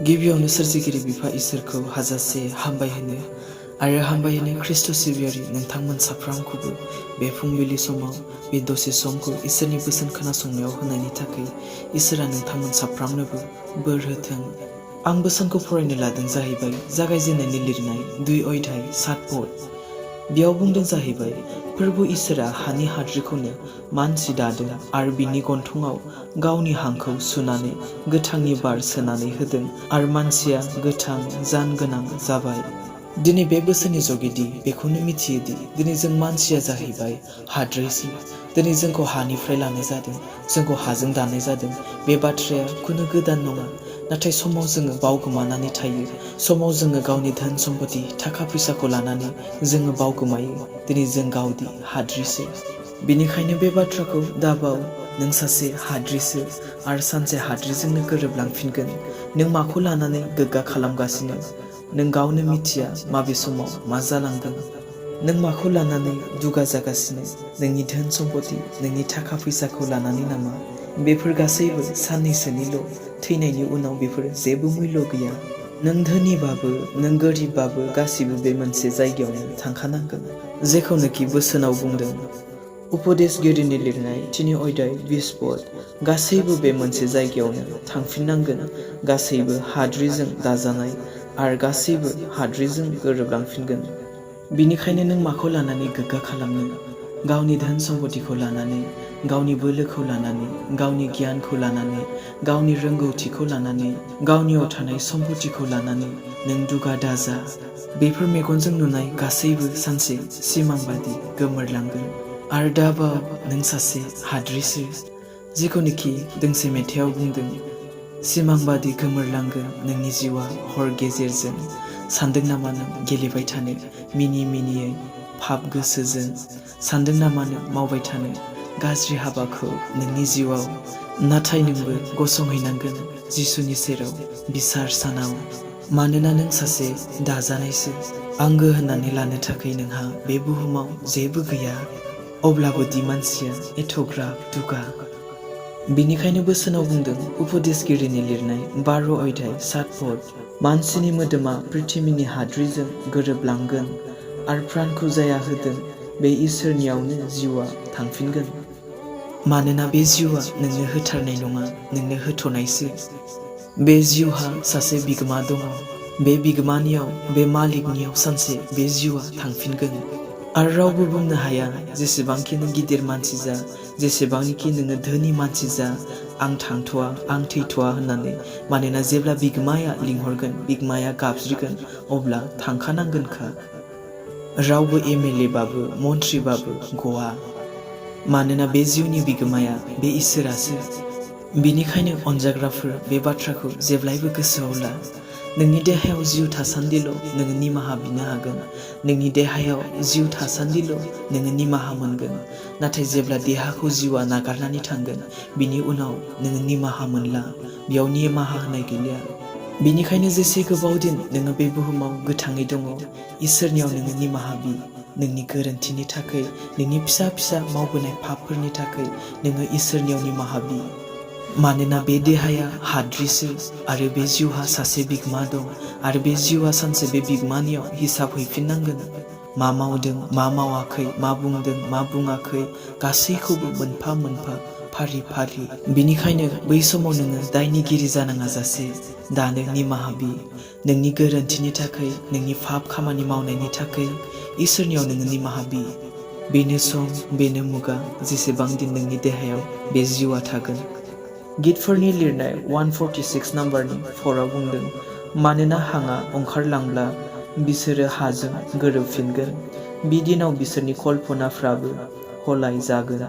गिबियावनो सोरजिगिरि बिफा इसोरखौ हाजासे हामबायहोनो आरो हामबायहोनो ख्रिस्ट' सिबियारि नोंथांमोन साफ्रोमखौबो बे फुंबिलि समाव बे दसे समखौ इसोरनि बोसोन खोनासंनायाव होनायनि थाखाय इसोरा नोंथांमोन साफ्रोमनोबो बोर होथों। आं बोसोनखौ फरायनो लादों जाहैबाय जागायजेननायनि लिरनाय 2 अध्याय 7 पद। बेयाव बुंदों जाहैबाय फोरबु इसोरा हानि हाद्रिखौनो मानसि दादों आरो बिनि गन्थङाव गावनि हांखौ सुनानै गोथांनि बार सोनानै होदों आरो मानसिया गोथां जानगोनां जाबाय। दिनै बे बोसोननि जगिदि बेखौनो मिथियोदि दिनै जों मानसिया जाहैबाय हाद्रिसो। दिनै जोंखौ हानिफ्राय लानाय जादों, जोंखौ हाजों दानाय जादों। बे बाथ्राया खुनु गोदान नङा, नाथाय समाव जोङो बावगोमानानै थायो। समाव जोङो गावनि धोन सम्पति थाखा फैसाखौ लानानै जोङो बावगोमायो। दिनै जों गावदि हाद्रिसो। बेनिखायनो बे बाथ्राखौ दाबाव, नों सासे हाद्रिसो आरो सानसे हाद्रिजोंनो गोरोबलांफिनगोन। नों माखौ लानानै गोग्गा खालामगासिनो? नों गावनो मिथिया माबे समाव मा जालांगोन। नों माखौ लानानै दुगा जागासिनो? नोंनि धोन सम्पति, नोंनि थाखा फैसाखौ लानानै नामा? बेफोर गासैबो साननैसोनिल', थैनायनि उनाव बेफोर जेबो मुल्य गैया। नों धोनिबाबो नों गोरिबबाबो गासिबो बे मोनसे जायगायावनो थांखानांगोन, जेखौनोखि बोसोनाव बुंदों। उपदेशगिरिनि लिरनाय 3 अध्याय 20 पद। गासैबो बे मोनसे जायगायावनो थांफिननांगोन। गासैबो हाद्रिजों दाजानाय आरो गासैबो हाद्रिजों गोरोबलांफिनगोन। बिनिखायनो नों माखौ लानानै गोग्गा खालामनो? गावनि धोन सम्पतिखौ लानानै, गावनि बोलोखौ लानानै, गावनि गियानखौ लानानै, गावनि रोंगौथिखौ लानानै, गावनियाव थानाय सम्पतिखौ लानानै नों दुगा दाजा। बेफोर मेगनजों नुनाय गासैबो सानसे सिमां बादि गोमोरलांगोन। आरो दाबाव नों सासे हाद्रिसो, जेखौनोखि दोंसे मेथाइयाव बुंदों, सिमां बादि गोमोरलांगोन नोंनि जिउआ हर गेजेरजों। सानदों नामा नों गेलेबाय थानो मिनि मिनियै पाप गोसोजों? सानदों नामा नों मावबाय थानो गाज्रि हाबाखौ नोंनि जिउआव? नाथाय नोंबो गसंहैनांगोन जिसुनि सेराव बिसार सानाव। मानोना नों सासे दाजानायसो। आंगो होननानै लानो थाखाय नोंहा बे बुहुमाव जेबो गैया। अब्लाबो दि मानसिया एथ'ग्राब दुगा। बिनिखायनो बोसोनाव बुंदों उपदेशगिरिनि लिरनाय 12 अध्याय 7 पद। मानसिनि मोदोमा पृथिबिनि हाद्रिजों गोरोबलांगोन आरो प्राणखौ जाया होदों बे इसोरनियावनो जिउआ थांफिनगोन। मानोना बे जिउआ नोंनो होथारनाय नङा, नोंनो होथ'नायसो। बे जिउहा सासे बिगोमा दङ। बे बिगोमानियाव, बे मालिकनियाव सानसे बे जिउआ थांफिनगोन। आरो रावबो बुंनो हाया जेसेबांखि नों गिदिर मानसि जा, जेसेबांखि नोङो धोनि मानसि जा, आं थांथ'वा, आं थैथ'वा होननानै। मानोना जेब्ला बिगोमाया लिंहरगोन, बिगोमाया गाबज्रिगोन, अब्ला थांखानांगोनखा। रावबो MLA बाबो मन्थ्रिबाबो गवा। मानोना बे जिउनि बिगोमाया बे इसोरासो। बिनिखायनो अनजाग्राफोर, बे बाथ्राखौ जेब्लायबो गोसोआव ला। नोंनि देहायाव जिउ थासान्दिल' नोङो निमाहा बिनो हागोन। नोंनि देहायाव जिउ थासान्दिल' नोङो निमाहा मोनगोन। नाथाय जेब्ला देहाखौ जिउआ नागारनानै थांगोन, बिनि उनाव नोङो निमाहा मोनला। बेयाव निमाहा होनाय गैलिया। बिनिखायनो जेसे गोबाव दिन नोङो बे बुहुमाव गोथाङै दङ, इसोरनियाव नोङो निमाहा बि। नोंनि गोरोन्थिनि थाखाय, नोंनि फिसा फिसा मावबोनाय पापफोरनि थाखाय नोङो इसोरनियाव निमाहा बि। मानोना बे देहाया हाद्रिसो आरो बे जिउहा सासे बिगोमा दं आरो बे जिउआ सानसे बे बिगोमानियाव हिसाब हैफिननांगोन। मा मावदों, मा मावाखै, मा बुंदों, मा बुङाखै, गासैखौबो मोनफा मोनफा फारि फारि। बिनिखायनो बै समाव नोङो दायनिगिरि जानाङा जासे दानो निमाहा बि। नोंनि गोरोन्थिनि थाखाय, नोंनि पाप खामानि मावनायनि थाखाय इसोरनियाव नोङो निमाहा बि। बेनो सम, बेनो मुगा, जेसेबां दिन नोंनि देहायाव बे जिउआ थागोन। गितफोरनि लिरनाय 146 नाम्बारनि 4आव बुंदों, मानोना हांआ ओंखारलांब्ला बिसोरो हाजों गोरोबफिनगोन। बि दिनाव बिसोरनि कल्पनाफ्राबो हलाय जागोन।